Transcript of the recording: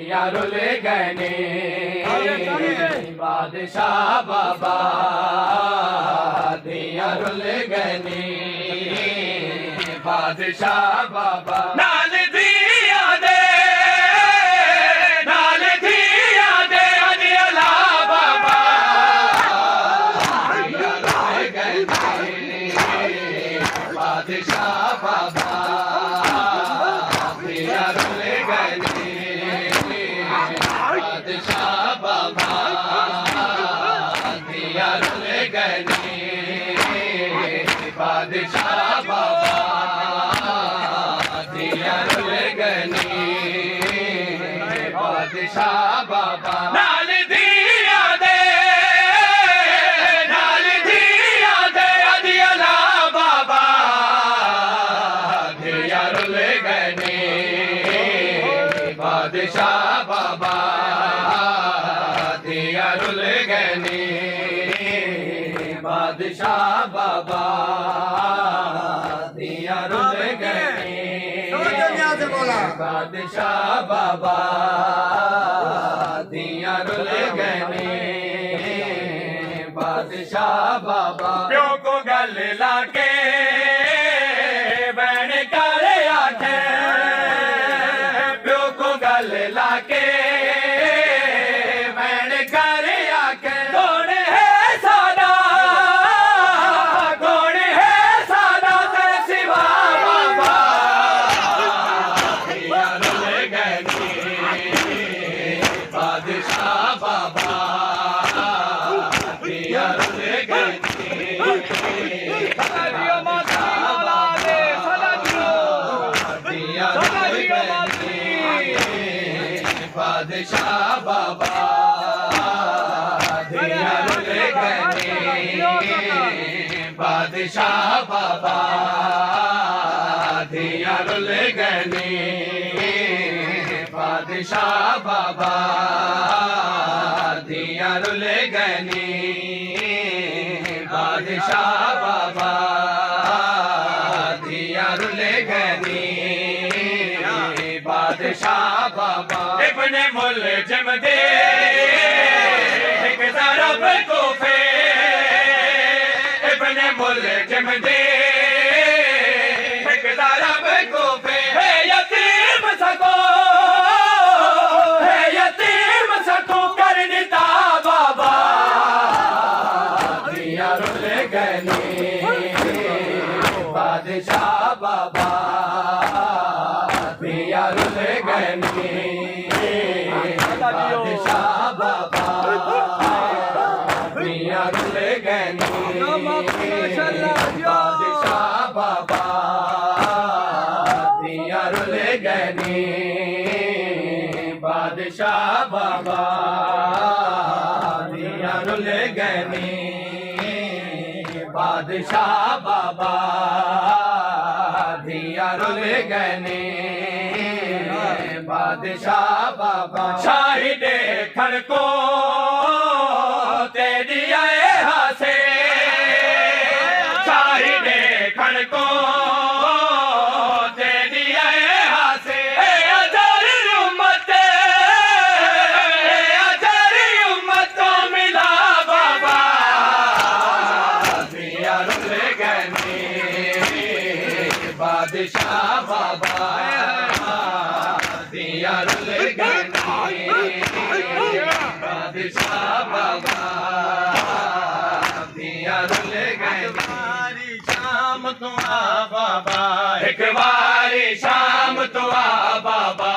यारुल गने बादशाह बाबा यारुल गने बादशाह बाबा नाल दिया दे अला बाबा यारुल गने बादशाह बाबा यारुल गने बादशाह बाबा यारुल गने बादशाह बाबा यारुल गने बादशाह बाबा नाल दिया दे अला बाबा यारुल गने बादशाह बाबा यारुल गने बादशाह बाबा यारुल गने बादशाह बाबा यारुल गने बादशाह बाबा प्यो को गल लाके बहन कर आखे प्यो को गल लाके बादशाह बाबा यारुल गने बादशाह बाबा यारुल गने बादशाह बाबा यारुल गने बादशाह बाबा यारुल गने बादशाह बाबा यारुल गने बादशाह बाबा इब्ने मुलजिम दे एक तरफ कोफे इब्ने मुलजिम दे एक तरफ कोफे है यतीम सको यारुल गने बादशाह बाबा यारुल गने बादशाह बाबा यारुल गने बादशाह बाबा यारुल गने बादशाह बाबा यारुल गने बादशाह बाबा यारुल गने बादशाह बाबा शाही देखण को तेरी आए हासे शाही देखण को तेरी आए हासे उम्मत को मिला बाबा यारुल गने बादशाह बाबा यारुल गने बादशाह बाबा यारुल गने शाम तो आ बाबा एक बारी शाम तो आ बाबा।